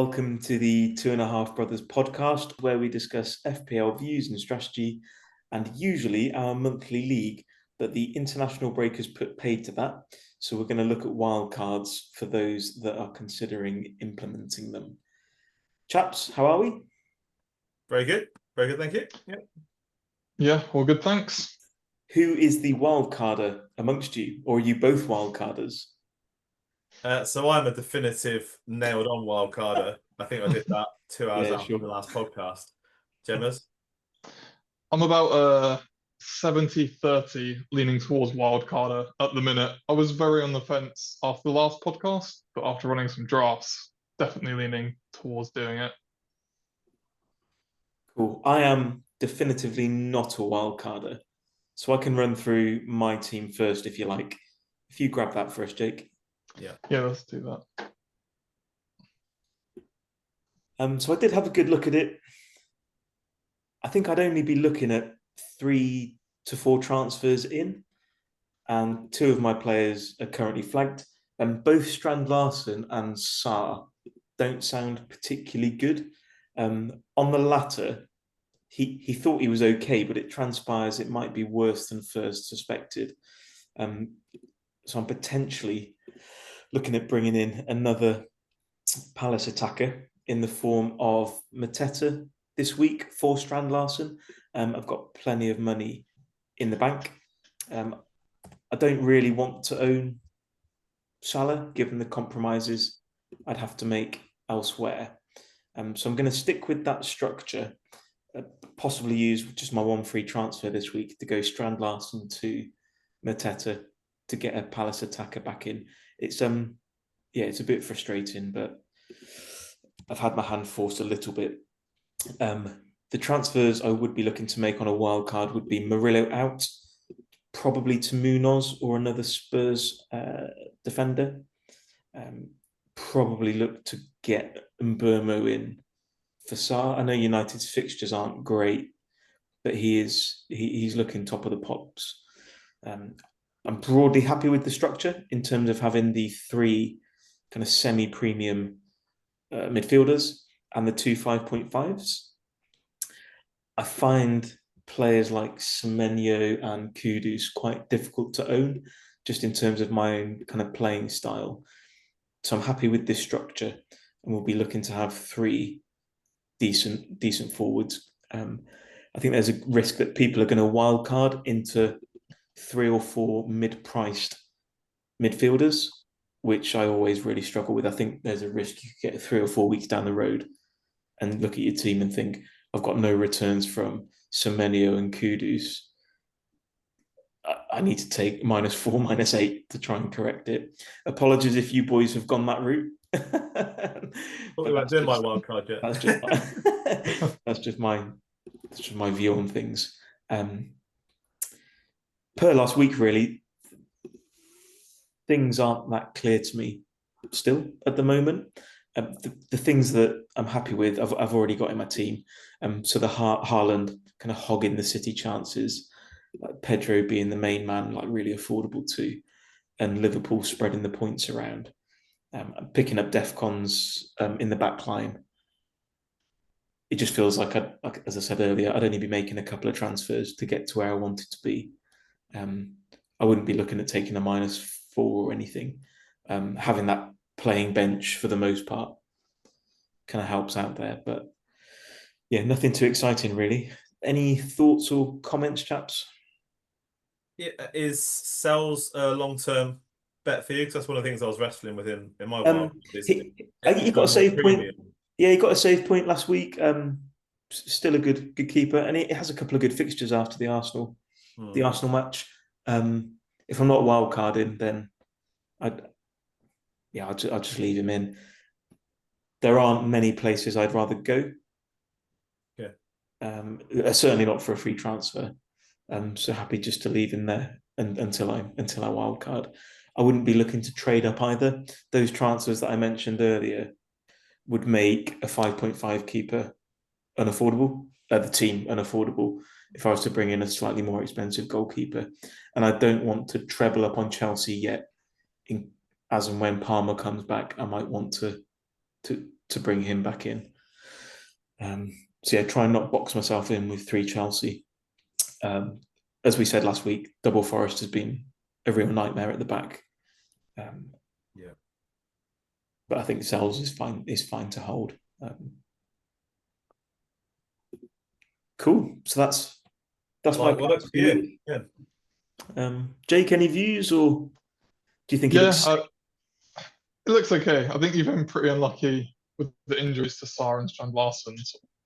welcome to the Two and a Half Brothers podcast, where we discuss FPL views and strategy, and usually our monthly league. But the international break has put paid to that, so we're going to look at wildcards for those that are considering implementing them. Chaps, how are we? Very good, thank you. Yeah, all good, thanks. Who is the wildcarder amongst you, or are you both wildcarders? So I'm a definitive nailed-on wildcarder. I think I did that 2 hours Yeah, after sure. the last podcast. Gemmas? I'm about 70-30 leaning towards wildcarder at the minute. I was very on the fence after the last podcast, but after running some drafts, definitely leaning towards doing it. Cool. I am definitively not a wildcarder, so I can run through my team first if you like. If you grab that for us, Jake. Yeah, let's do that. So I did have a good look at it. I think I'd only be looking at 3 to 4 transfers in, and 2 of my players are currently flagged. And both Strand Larsen and Saar don't sound particularly good. On the latter, he thought he was okay, but it transpires it might be worse than first suspected. So I'm potentially looking at bringing in another Palace attacker in the form of Mateta this week for Strand Larsen. I've got plenty of money in the bank. I don't really want to own Salah, given the compromises I'd have to make elsewhere. So I'm going to stick with that structure, possibly use just my one free transfer this week to go Strand Larsen to Mateta to get a Palace attacker back in. It's a bit frustrating, but I've had my hand forced a little bit. The transfers I would be looking to make on a wild card would be Murillo out, probably to Munoz or another Spurs defender. Probably look to get Mbermo in for Saar. I know United's fixtures aren't great, but he's looking top of the pops. I'm broadly happy with the structure in terms of having the 3 kind of semi-premium midfielders and the 2 5.5s. I find players like Semenyo and Kudus quite difficult to own, just in terms of my own kind of playing style. So I'm happy with this structure, and we'll be looking to have 3 decent forwards. I think there's a risk that people are going to wildcard into 3 or 4 mid-priced midfielders, which I always really struggle with. I think there's a risk you could get 3 or 4 weeks down the road and look at your team and think, I've got no returns from Semenyo and Kudus. I need to take -4, -8 to try and correct it. Apologies if you boys have gone that route. We weren't doing my wildcard yet. That's just my view on things. Per last week, really, things aren't that clear to me still at the moment. The things that I'm happy with, I've already got in my team. So the Haaland kind of hogging the City chances, like Pedro being the main man, like really affordable too, and Liverpool spreading the points around. I'm picking up Defcons in the back line. It just feels like, as I said earlier, I'd only be making a couple of transfers to get to where I wanted to be. I wouldn't be looking at taking a -4 or anything. Having that playing bench for the most part kind of helps out there. But yeah, nothing too exciting really. Any thoughts or comments, chaps? Yeah, is Sells a long-term bet for you? Because that's one of the things I was wrestling with in my wild. He got a save point. Yeah, he got a save point last week. Still a good keeper, and he has a couple of good fixtures after the Arsenal match. If I'm not wild carding, then I'll just leave him in. There aren't many places I'd rather go. Yeah. Certainly not for a free transfer. So happy just to leave him there until I wildcard. I wouldn't be looking to trade up either. Those transfers that I mentioned earlier would make a 5.5 keeper unaffordable, the team unaffordable, if I was to bring in a slightly more expensive goalkeeper. And I don't want to treble up on Chelsea yet. As and when Palmer comes back, I might want to to bring him back in. So yeah, try and not box myself in with 3 Chelsea. As we said last week, double Forest has been a real nightmare at the back. Yeah. But I think Sells is fine to hold. Cool. So that's my Well, that's you. Yeah. Jake, any views, or do you think it looks? It looks okay. I think you've been pretty unlucky with the injuries to Sarr and Strand Larsen,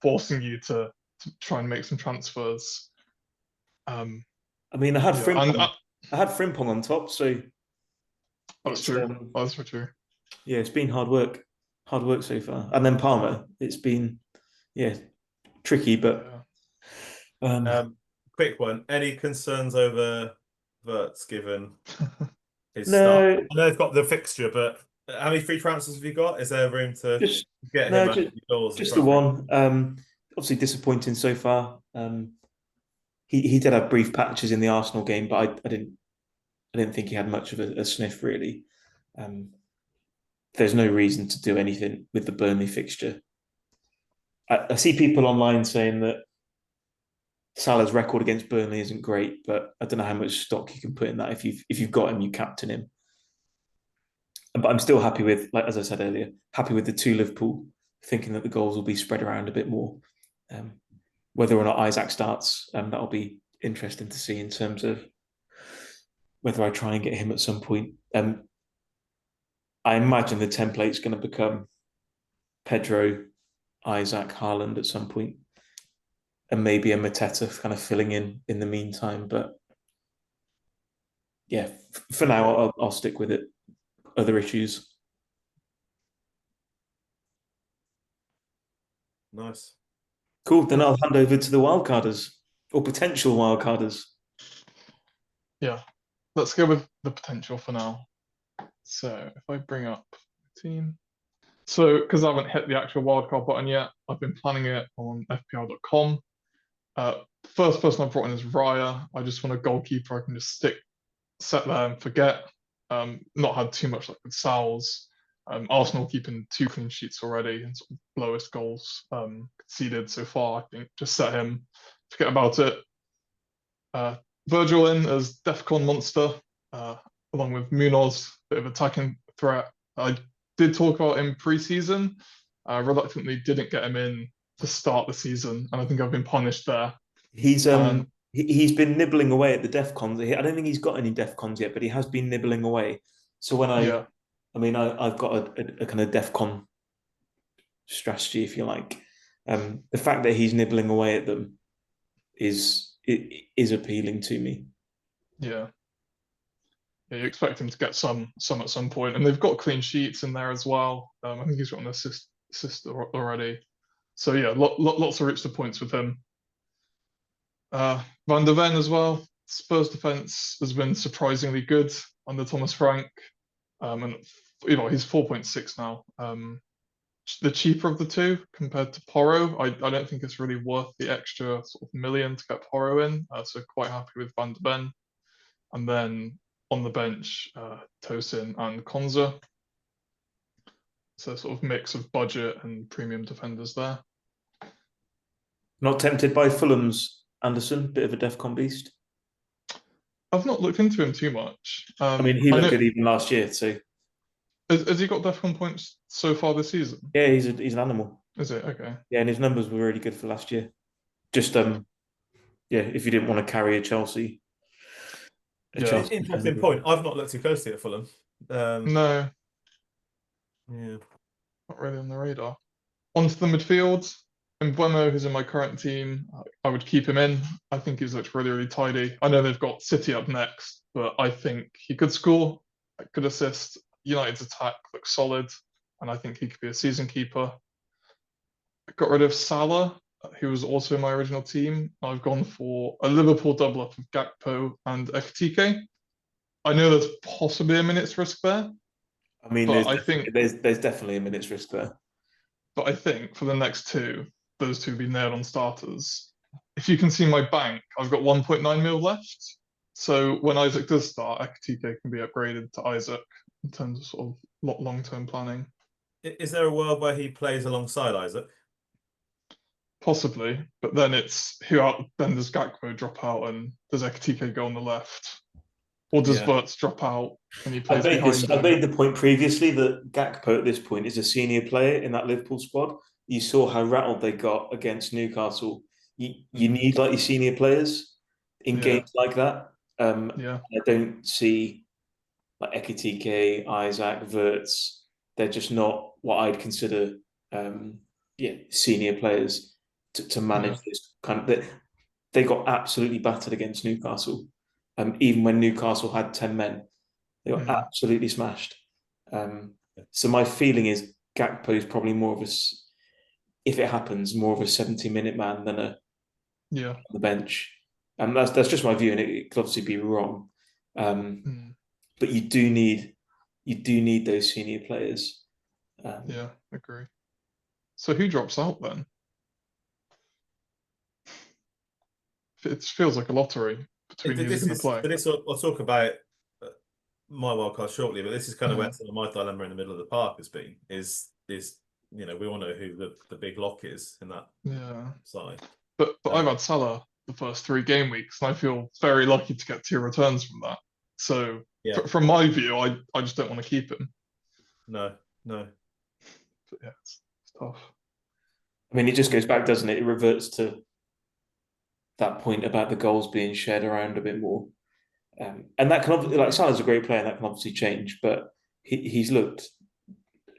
forcing you to try and make some transfers. I mean, I had yeah, Frimpong. I had Frimpong on top, so that's true. That's for true. Yeah, it's been hard work so far. And then Palmer, it's been tricky, but quick one. Any concerns over Verts given his no. start? I know they've got the fixture, but how many free transfers have you got? Is there room to get him out of the doors? Just the one. Obviously disappointing so far. He did have brief patches in the Arsenal game, but I didn't think he had much of a sniff really. There's no reason to do anything with the Burnley fixture. I see people online saying that Salah's record against Burnley isn't great, but I don't know how much stock you can put in that. If you've got him, you captain him. But I'm still happy with, like as I said earlier, happy with the 2 Liverpool, thinking that the goals will be spread around a bit more. Whether or not Isaac starts, that'll be interesting to see in terms of whether I try and get him at some point. I imagine the template's going to become Pedro, Isaac, Haaland at some point, and maybe a Mateta kind of filling in the meantime. But yeah, for now, I'll stick with it. Other issues. Nice. Cool. Then I'll hand over to the wildcarders or potential wildcarders. Yeah, let's go with the potential for now. So if I bring up the team. So because I haven't hit the actual wildcard button yet, I've been planning it on FPL.com. First person I brought in is Raya. I just want a goalkeeper I can just set there and forget. Not had too much luck with Sal's. Arsenal keeping 2 clean sheets already and sort of lowest goals conceded so far. I think just set him, forget about it. Virgil in as Defcon monster, along with Munoz, bit of attacking threat. I did talk about him pre-season. Reluctantly didn't get him in to start the season, and I think I've been punished there. He's been nibbling away at the Defcons. I don't think he's got any Defcons yet, but he has been nibbling away. So when I've got a kind of Defcon strategy, if you like. The fact that he's nibbling away at them is appealing to me. Yeah, you expect him to get some at some point, and they've got clean sheets in there as well. I think he's got an assist already. So yeah, lots of routes to points with him. Van der Ven as well. Spurs defense has been surprisingly good under Thomas Frank, and he's 4.6 now. The cheaper of the 2 compared to Porro. I don't think it's really worth the extra sort of million to get Porro in. So quite happy with Van der Ven. And then on the bench, Tosin and Konza. So sort of mix of budget and premium defenders there. Not tempted by Fulham's Anderson, bit of a Defcon beast. I've not looked into him too much. I mean, he looked good even last year. So has he got Defcon points so far this season? Yeah, he's an animal. Is it? Okay. Yeah, and his numbers were really good for last year. Just if you didn't want to carry a Chelsea. Interesting point. I've not looked too closely at Fulham. No. Yeah. Not really on the radar. Onto the midfield. Mbeumo, who's in my current team, I would keep him in. I think he's looked really, really tidy. I know they've got City up next, but I think he could score, could assist. United's attack looks solid, and I think he could be a season keeper. I got rid of Salah, who was also in my original team. I've gone for a Liverpool double up of Gakpo and Ekitike. I know there's possibly a minute's risk there. I mean, there's definitely a minute's risk there. But I think for the next 2, those 2 will be nailed on starters. If you can see my bank, I've got 1.9 mil left. So when Isaac does start, Ekitike can be upgraded to Isaac in terms of sort of long-term planning. Is there a world where he plays alongside Isaac? Possibly, but then it's who out? Then does Gakpo drop out and does Ekitike go on the left, or does Yeah. Wirtz drop out and he I plays made behind this. I him? made the point previously that Gakpo at this point is a senior player in that Liverpool squad. You saw how rattled they got against Newcastle. You need like your senior players in Yeah. games like that. Yeah, I don't see like Ekitike, Isaac, Wirtz. They're just not what I'd consider senior players to manage this kind of. They got absolutely battered against Newcastle. Even when Newcastle had 10 men, they got absolutely smashed. So my feeling is Gakpo is probably more of a, if it happens, more of a 70-minute man than a yeah. on the bench. And that's just my view, and it could obviously be wrong. But you do need those senior players. Yeah, agree. So who drops out then? It feels like a lottery between who's going to play. But this I'll talk about my wildcard shortly. But this is kind of where Mhm. some of my dilemma in the middle of the park has been. Is we all know who the big lock is in that Yeah, side. but I've had Salah the first 3 game weeks, and I feel very lucky to get 2 returns from that. So Yeah. from my view, I just don't want to keep him. No. But yeah, it's tough. I mean, it just goes back, doesn't it? It reverts to that point about the goals being shared around a bit more. And that can obviously, like, Salah's a great player, and that can obviously change, but he's looked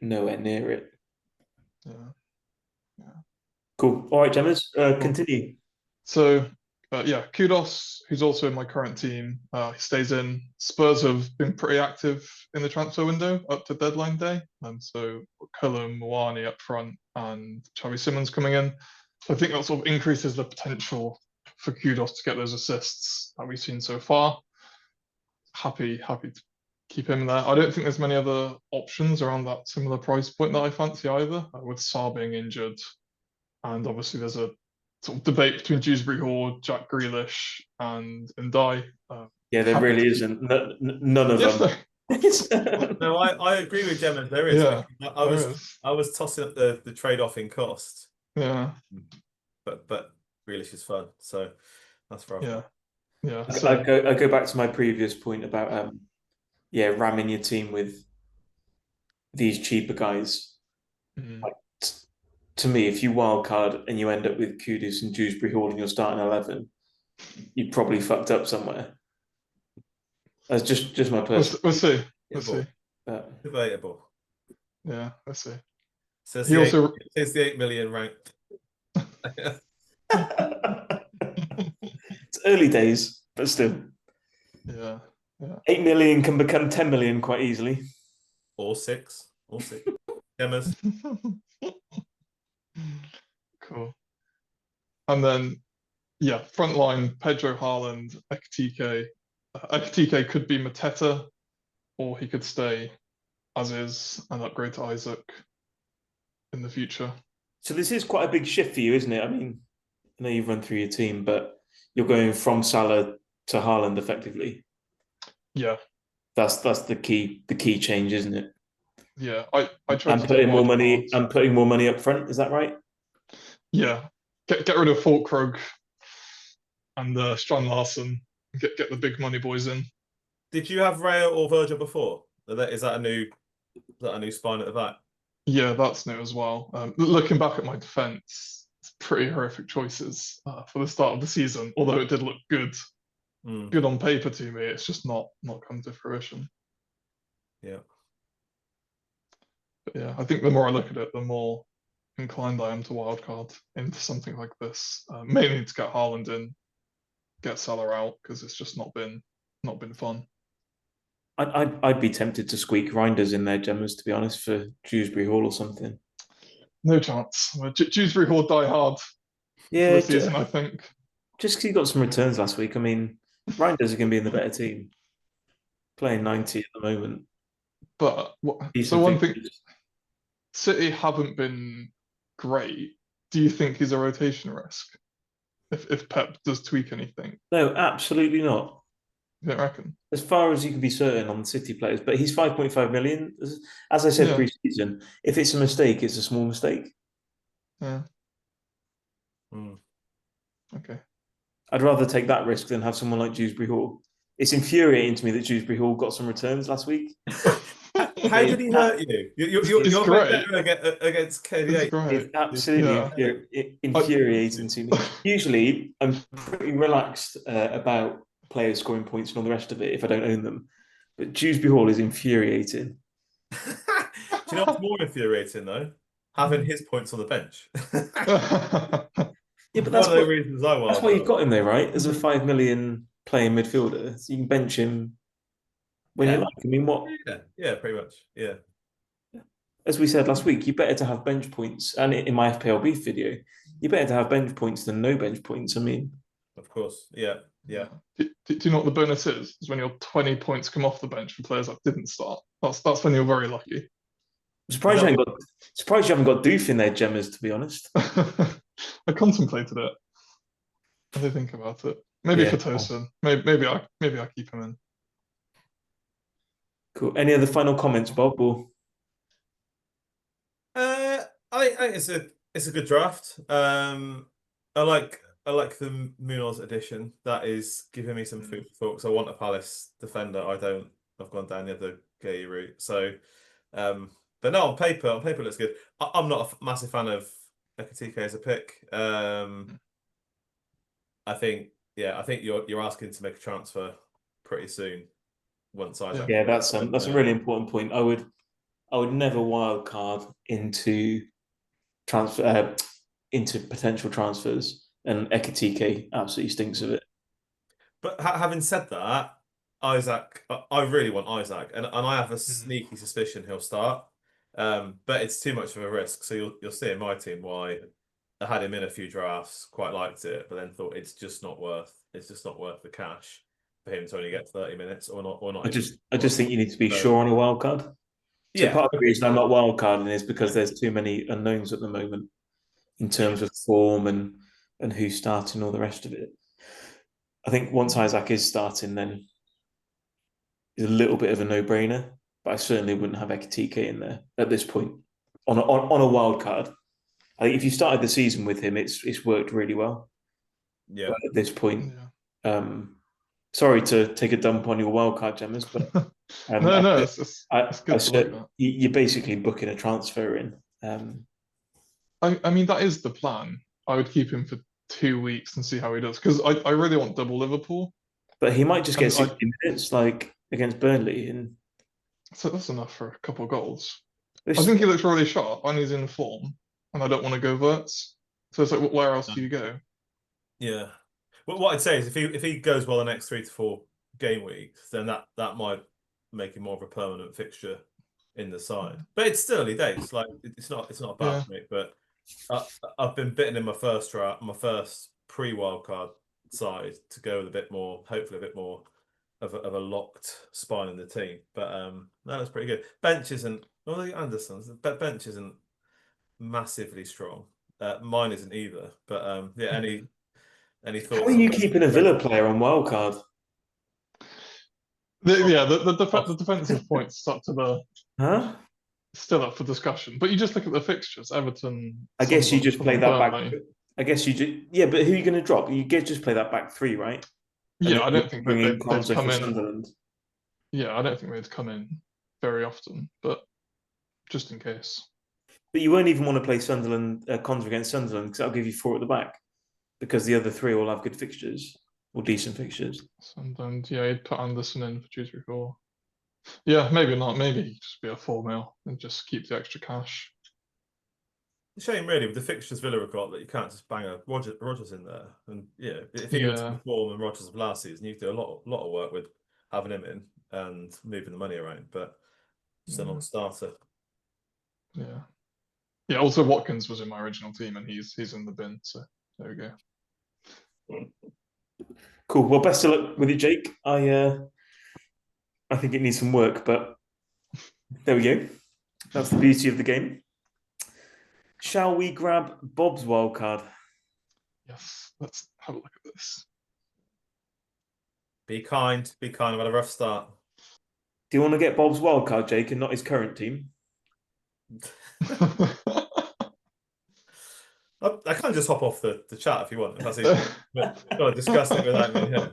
nowhere near it. Yeah. Cool. All right, Gemmers, continue. So yeah, Kudos, who's also in my current team, he stays in. Spurs have been pretty active in the transfer window up to deadline day, and so Cullum, Moani up front, and Xavi Simons coming in. So I think that sort of increases the potential for Kudos to get those assists that we've seen so far. Happy to keep him there. I don't think there's many other options around that similar price point that I fancy either, with Sarr being injured, and obviously there's a sort of debate between Dewsbury Hall, Jack Grealish, and Ndai. Yeah, there really isn't. None of them. No, I agree with Gemma. There is. Yeah, I was tossing up the trade off in cost. Yeah. But Grealish is fun, so that's where I've Yeah. gone. Yeah. So I go back to my previous point about ramming your team with these cheaper guys. Like, to me, if you wildcard and you end up with Kudus and Dewsbury Hall in your starting 11, you probably fucked up somewhere. That's just my personal. We'll see. We'll see. Debatable. Yeah, let's see. Says He also says the 8 million ranked. It's early days, but still. Yeah. 8 million can become 10 million quite easily. Or 6. Gemma's. Cool. And then, yeah, front line, Pedro, Haaland, Ekitike. Ekitike could be Mateta, or he could stay as is and upgrade to Isaac in the future. So this is quite a big shift for you, isn't it? I mean, I know you've run through your team, but you're going from Salah to Haaland effectively. Yeah. That's the key change, isn't it? Yeah. I tried I'm to putting do more money. cards. I'm putting more money up front. Is that right? Yeah. Get rid of Fulkrug and Strand Larson. Get the big money boys in. Did you have Raya or Virgil before? Is that a new spine at the back? Yeah, that's new as well. Looking back at my defense, it's pretty horrific choices for the start of the season. Although it did look good on paper to me, it's just not come to fruition. Yeah. But yeah, I think the more I look at it, the more inclined I am to wildcard into something like this. Mainly to get Haaland in, get Salah out, because it's just not been fun. I'd be tempted to squeak Reinders in there, Gemmers, to be honest, for Dewsbury Hall or something. No chance. Dewsbury Hall die hard for the season, I think. Just because he got some returns last week. I mean, Reinders are going to be in the better team. Playing 90 at the moment. But so one thing, City haven't been great. Do you think he's a rotation risk if Pep does tweak anything? No, absolutely not. You don't reckon? As far as you can be certain on City players, but he's 5.5 million. As I said Yeah. pre-season, if it's a mistake, it's a small mistake. Yeah. Hmm. Okay. I'd rather take that risk than have someone like Dewsbury Hall. It's infuriating to me that Dewsbury Hall got some returns last week. How did he hurt you? It's You're great. better against It's KDH. great. It's absolutely Yeah. infuriating to me. Usually, I'm pretty relaxed about players scoring points and all the rest of it if I don't own them. But Dewsbury Hall is infuriating. Do you know what's more infuriating though? Having his points on the bench. Yeah, but One of the reasons I that's why you've got him there, right? As a 5 million playing midfielder, so you can bench him when you like. I mean, what? Yeah, pretty much. Yeah. As we said last week, you're better to have bench points. And in my FPL beef video, you're better to have bench points than no bench points. I mean, Of course. Yeah. Yeah. Do you know what the bonus is? Is when your 20 points come off the bench from players that didn't start. That's when you're very lucky. I'm surprised you haven't got Doof in there, Gemmers, to be honest. I contemplated it. I did think about it. Maybe Yeah. for Tosin. Maybe I keep him in. Cool. Any other final comments, Bob? Or I think it's a good draft. I like the Munoz edition. That is giving me some food for thought. 'Cause I want a Palace defender. I don't. I've gone down the other gay route. So, but no, on paper it looks good. I'm not a massive fan of Ekatike as a pick. I think you're asking to make a transfer pretty soon. Once Isaac. yeah, that's a really important point. I would never wild card into transfer into potential transfers, and Ekatike absolutely stinks of it. But having said that, Isaac, I really want Isaac, and I have a sneaky suspicion he'll start. But it's too much of a risk. So you'll see in my team why I had him in a few drafts, quite liked it, but then thought it's just not worth the cash for him to only get 30 minutes or not. I just think you need to be sure on a wild card. So Yeah. part of the reason I'm not wild carding is because there's too many unknowns at the moment in terms of form and who's starting, all the rest of it. I think once Isaac is starting, then it's a little bit of a no-brainer. But I certainly wouldn't have Ekatike in there at this point on a wild card. I think if you started the season with him, it's worked really well. Yeah. But at this point, sorry to take a dump on your wild card, Gemmers, but no, it's good to look at. You're basically booking a transfer in. I mean, that is the plan. I would keep him for 2 weeks and see how he does because I really want double Liverpool. But he might just get 60 minutes, like against Burnley, and so that's enough for a couple of goals. I think he looks really sharp and he's in form, and I don't want to go Verts. So it's like, where else do you go? Yeah. Well, what I'd say is if he goes well the next 3 to 4 game weeks, then that might make him more of a permanent fixture in the side. But it's still early days. Like it's not a bad pick, but I've been bitten in my first pre-wildcard side to go with hopefully a bit more of a locked spine in the team. But that's pretty good. Bench isn't. Well, Anderson's bench isn't massively strong. Mine isn't either. But yeah, any thoughts? How are you keeping a Villa player on wildcard? The defensive points up to the still up for discussion. But you just look at the fixtures. Everton. I guess you just play that back. I guess you just but who are you going to drop? You just play that back three, right? Yeah, I don't think they'd come in. Sunderland. Yeah, I don't think they'd come in very often, but just in case. But you won't even want to play Sunderland Cons against Sunderland because that'll give you 4 at the back because the other 3 will have good fixtures or decent fixtures. Sunderland, yeah, you'd put Anderson in for Dewsbury Hall. Yeah, maybe not. Maybe just be a 4-mil and just keep the extra cash. Shame, really, with the fixtures Villa have got that you can't just bang a Rodgers in there. And yeah, if he was in form and Rodgers of last season, you do a lot of work with having him in and moving the money around, but still not a starter. Yeah. Yeah, also Watkins was in my original team and he's in the bin, so there we go. Cool. Well, best of luck with it, Jake. I think it needs some work, but there we go. That's the beauty of the game. Shall we grab Bob's wildcard? Yes, let's have a look at this. Be kind. Be kind. I've had a rough start. Do you want to get Bob's wildcard, Jake, and not his current team? I can just hop off the chat if you want. If that's easy. But got to discuss it without me here.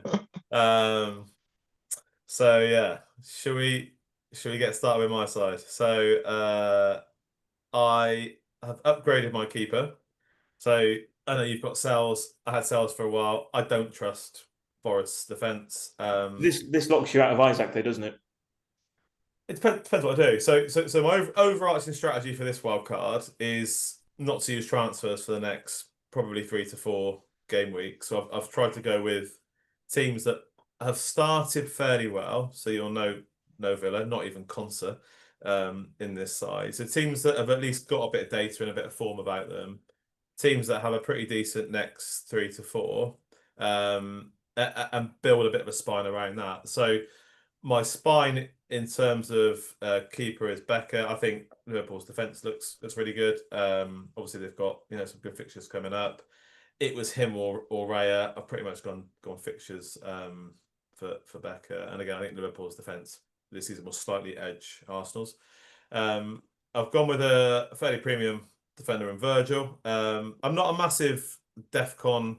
So yeah, should we get started with my side? So I have upgraded my keeper. So I know you've got Sells. I had Sells for a while. I don't trust Forest's defense. This locks you out of Isaac, though, doesn't it? It depends what I do. So my overarching strategy for this wild card is not to use transfers for the next probably 3 to 4 game weeks. So I've tried to go with teams that have started fairly well. So you'll know no Villa, not even Consa, in this side. So teams that have at least got a bit of data and a bit of form about them. Teams that have a pretty decent next 3 to 4, and build a bit of a spine around that. So my spine in terms of keeper is Becker. I think Liverpool's defense looks really good. Obviously they've got some good fixtures coming up. It was him or Raya. I've pretty much gone fixtures for Becker. And again, I think Liverpool's defense this season will slightly edge Arsenal's. I've gone with a fairly premium defender in Virgil. I'm not a massive DEFCON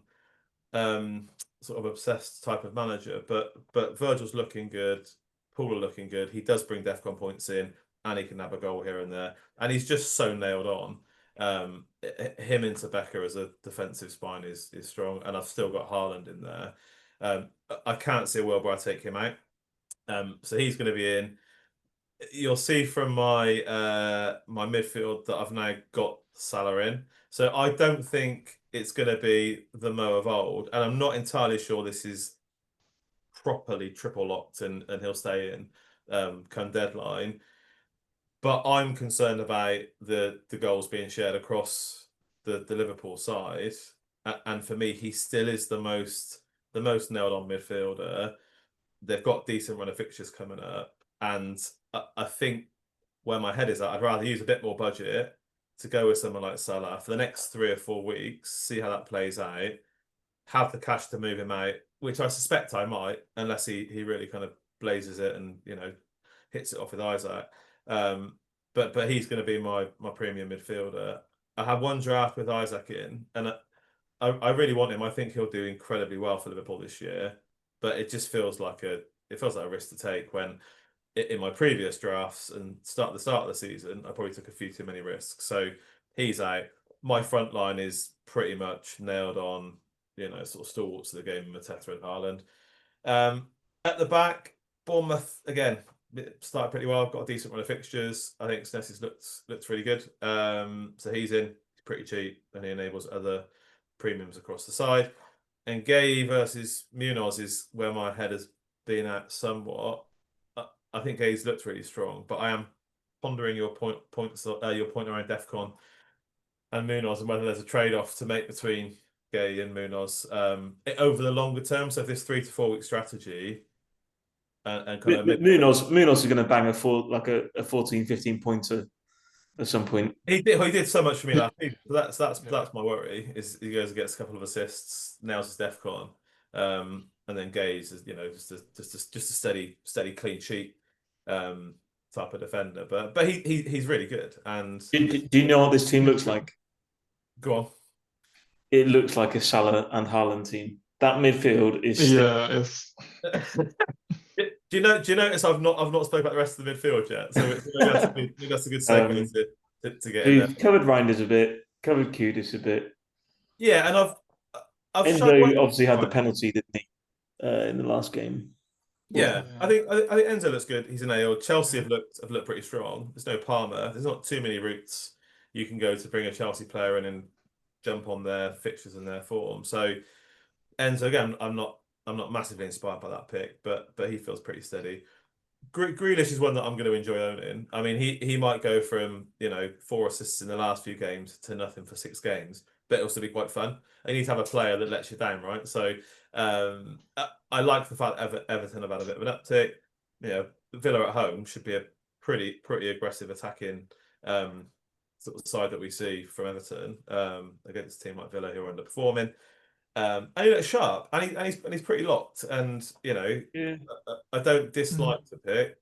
sort of obsessed type of manager, but Virgil's looking good. Paul are looking good. He does bring DEFCON points in, and he can have a goal here and there. And he's just so nailed on. Him into Becker as a defensive spine is strong, and I've still got Haaland in there. I can't see a world where I take him out. So he's going to be in. You'll see from my my midfield that I've now got Salah in. So I don't think it's going to be the Mo of old, and I'm not entirely sure this is properly triple locked and he'll stay in come deadline. But I'm concerned about the goals being shared across the Liverpool side, and for me, he still is the most nailed on midfielder. They've got decent run of fixtures coming up, and I think where my head is at, I'd rather use a bit more budget to go with someone like Salah for the next 3 or 4 weeks, see how that plays out, have the cash to move him out, which I suspect I might, unless he really kind of blazes it and hits it off with Isaac. But he's going to be my premium midfielder. I have one draft with Isaac in, and I really want him. I think he'll do incredibly well for Liverpool this year, but it just feels like a risk to take when in my previous drafts and the start of the season, I probably took a few too many risks. So he's out. My front line is pretty much nailed on, sort of stalwarts of the game, Mateta and Haaland. At the back, Bournemouth, again, started pretty well. Got a decent run of fixtures. I think Snessis looks really good. So he's in. He's pretty cheap, and he enables other premiums across the side. And Gay versus Munoz is where my head has been at somewhat. I think Gay's looked really strong, but I am pondering your point around DEFCON and Munoz and whether there's a trade-off to make between Gay and Munoz over the longer term. So if this 3 to 4 week strategy and kind of Munoz is going to bang a 14, 15 pointer at some point. He did so much for me last season. That's my worry. Is he goes and gets a couple of assists, nails his DEFCON, and then Gay's is just a steady clean sheet type of defender. But he's really good. And do you know what this team looks like? Go on. It looks like a Salah and Haaland team. That midfield is it's. Do you notice I've not spoken about the rest of the midfield yet? So that's a good segue to get in there. We've covered Reinders a bit, covered Kudus a bit. Yeah, and I've Enzo obviously had the penalty, didn't he, in the last game? Yeah, I think Enzo looks good. He's an AO. Chelsea have looked pretty strong. There's no Palmer. There's not too many routes you can go to bring a Chelsea player in and jump on their fixtures and their form. So Enzo, again, I'm not massively inspired by that pick, but he feels pretty steady. Grealish is one that I'm going to enjoy owning. I mean, he might go from 4 assists in the last few games to nothing for 6 games, but it'll still be quite fun. And you need to have a player that lets you down, right? So I like the fact that Everton have had a bit of an uptick. Villa at home should be a pretty aggressive attacking sort of side that we see from Everton against a team like Villa who are underperforming. And he looks sharp, and he's pretty locked. And Yeah. I don't dislike the pick.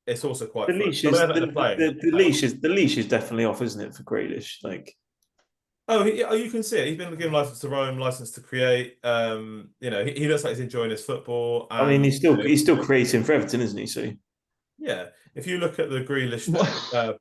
It's also quite The fun. leash The is way that they're playing, the leash is definitely off, isn't it, for Grealish? Like, oh, you can see it. He's been given license to roam, license to create. He looks like he's enjoying his football. I mean, And he's still creating for Everton, isn't he? So yeah, if you look at the Grealish that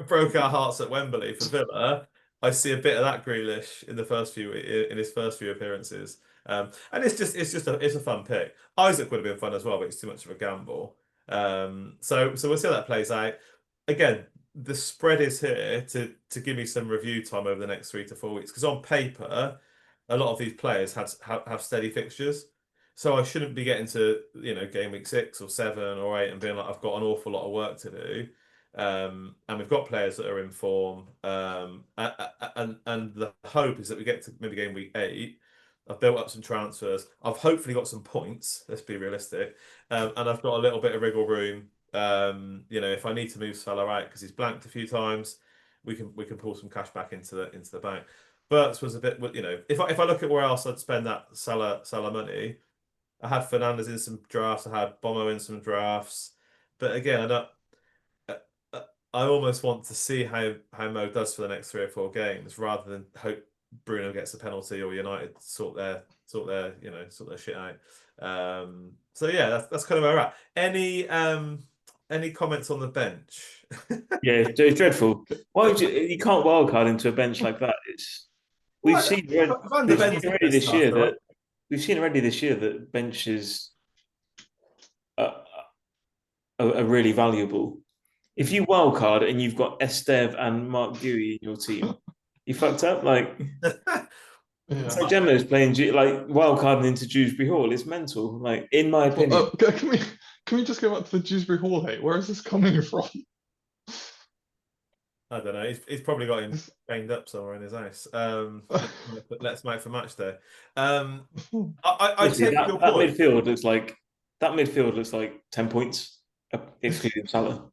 broke our hearts at Wembley for Villa, I see a bit of that Grealish in his first few appearances. And it's a fun pick. Isaac would have been fun as well, but it's too much of a gamble. So we'll see how that plays out. Again, the spread is here to give me some review time over the next 3 to 4 weeks, because on paper, a lot of these players have steady fixtures. So I shouldn't be getting to game week 6 or 7 or 8 and being like, I've got an awful lot of work to do. And we've got players that are in form. And the hope is that we get to maybe game week 8. I've built up some transfers. I've hopefully got some points. Let's be realistic. And I've got a little bit of wriggle room. If I need to move Salah out because he's blanked a few times, we can pull some cash back into the bank. Burks was a bit, if I look at where else I'd spend that Salah money. I had Fernandez in some drafts. I had Bomo in some drafts. But again, I don't. I almost want to see how Mo does for the next 3 or 4 games, rather than hope Bruno gets a penalty or United sort their shit out. So yeah, that's kind of where we're at. Any comments on the bench? yeah, it's dreadful. Why would you can't wildcard into a bench like that? We've seen already this year that we've seen already this year that benches are really valuable. If you wildcard and you've got Estev and Mark Dewey in your team, you fucked up. Like, Yeah. so Gemma's playing like wildcarding into Dewsbury Hall. It's mental. Like, in my opinion. Can we just go back to the Dewsbury Hall hate? Where is this coming from? I don't know. He's probably got him chained up somewhere in his house. Let's make for match day. I take your point. That midfield looks like 10 points, excluding Salah.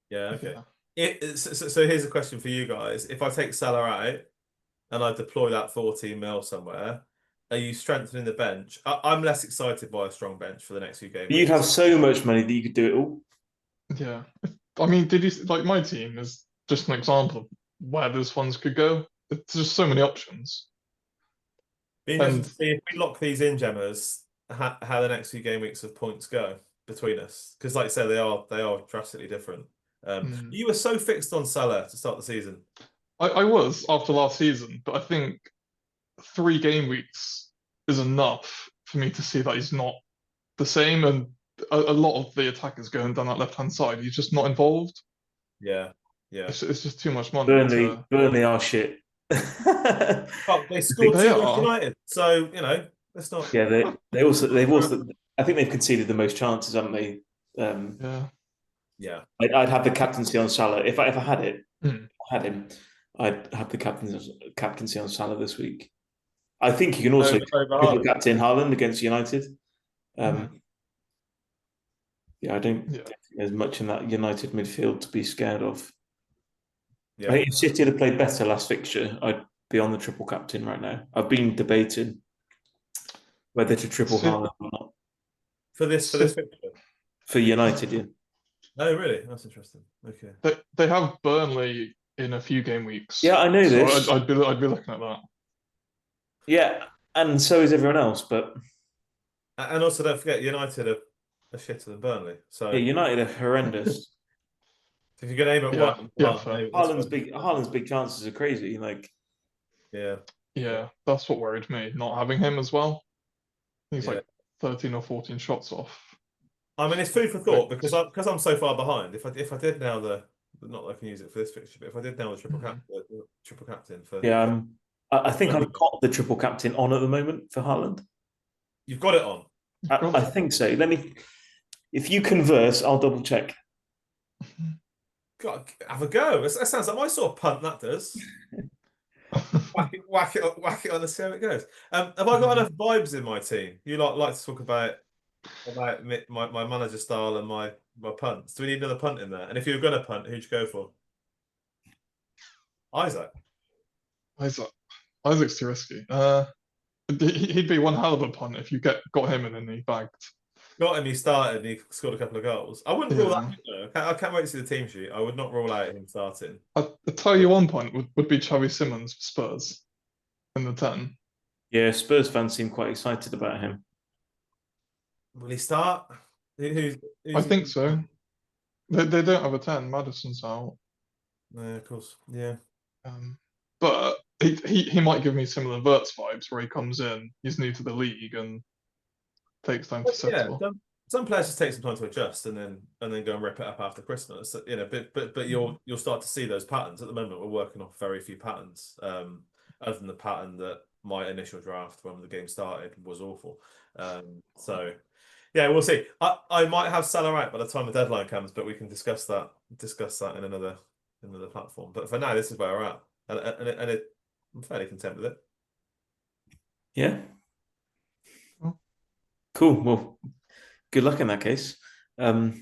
Yeah. Okay. So here's a question for you guys: if I take Salah out and I deploy that 14 mil somewhere, are you strengthening the bench? I'm less excited by a strong bench for the next few games. You'd have so much money that you could do it all. Yeah. I mean, did you like my team is just an example of where those funds could go? There's just so many options. Be interesting to see if we lock these in, Gemmers, how the next few game weeks of points go between us, because like I said, they are drastically different. You were so fixed on Salah to start the season. I was after last season, but I think 3 game weeks is enough for me to see that he's not the same, and a lot of the attackers going down that left-hand side, he's just not involved. Yeah. It's just too much money. Burnley are shit. Oh, they scored 2 against United, so let's not. Yeah, they've also. I think they've conceded the most chances, haven't they? Yeah. I'd have the captaincy on Salah if I had it. I had him. I'd have the captaincy on Salah this week. I think you can also captain Haaland against United. I don't think there's much in that United midfield to be scared of. Yeah. I think if City had played better last fixture, I'd be on the triple captain right now. I've been debating whether to triple Haaland or not. For this fixture? For United, yeah. Oh, really? That's interesting. Okay. They have Burnley in a few game weeks. Yeah, I know this. I'd be looking at that. Yeah, and so is everyone else, but and also don't forget United are shitter than Burnley. So yeah, United are horrendous. If you're going to aim at one, Haaland's big chances are crazy. Like, yeah, that's what worried me, not having him as well. He's like 13 or 14 shots off. I mean, it's food for thought because I'm so far behind. If I did now not that I can use it for this fixture, but if I did now the triple captain for I think I've got the triple captain on at the moment for Haaland. You've got it on. I think so. If you converse, I'll double check. God, have a go. That sounds like my sort of punt. That does. whack it on and see how it goes. Have I got enough vibes in my team? You like to talk about my manager style and my punts. Do we need another punt in there? And if you were going to punt, who'd you go for? Isaac. Isaac's too risky. He'd be one hell of a punt if you got him and then he bagged. Got him, he started, and he scored a couple of goals. I wouldn't rule Yeah. that out. I can't wait to see the team sheet. I would not rule out him starting. I'll tell you one point would be Xavi Simons for Spurs in the 10. Yeah, Spurs fans seem quite excited about him. Will he start? Who's I think so. They don't have a 10. Madison's out. Yeah, of course. Yeah. But he might give me similar Verts vibes where he comes in, he's new to the league and takes time to settle. Yeah, some players just take some time to adjust and then go and rip it up after Christmas. You know, but you'll start to see those patterns. At the moment, we're working off very few patterns. Other than the pattern that my initial draft when the game started was awful. So yeah, we'll see. I might have Salah out by the time the deadline comes, but we can discuss that in another platform. But for now, this is where we're at, and I'm fairly content with it. Yeah. Cool. Well, good luck in that case. Thank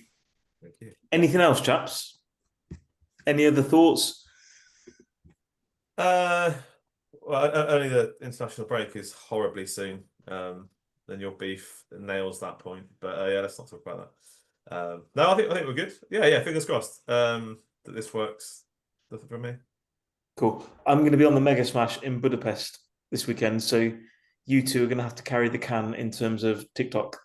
you. Anything else, chaps? Any other thoughts? Well, only the international break is horribly soon. Then your beef nails that point. But yeah, let's not talk about that. No, I think we're good. Yeah. Fingers crossed that this works for me. Cool. I'm going to be on the Mega Smash in Budapest this weekend, so you two are going to have to carry the can in terms of TikTok.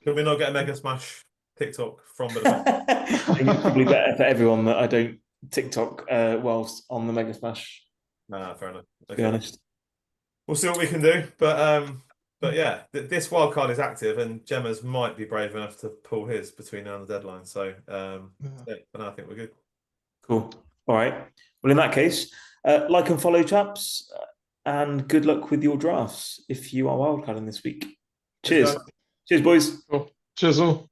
Could we not get a Mega Smash TikTok from Budapest? I think it's probably better for everyone that I don't TikTok whilst on the Mega Smash. Nah, fair enough. To be honest, we'll see what we can do. But yeah, this wild card is active, and Gemma's might be brave enough to pull his between now and the deadline. So yeah, but no, I think we're good. Cool. All right. Well, in that case, like and follow, chaps, and good luck with your drafts if you are wildcarding this week. Cheers. Cheers, boys. Cool. Cheers all.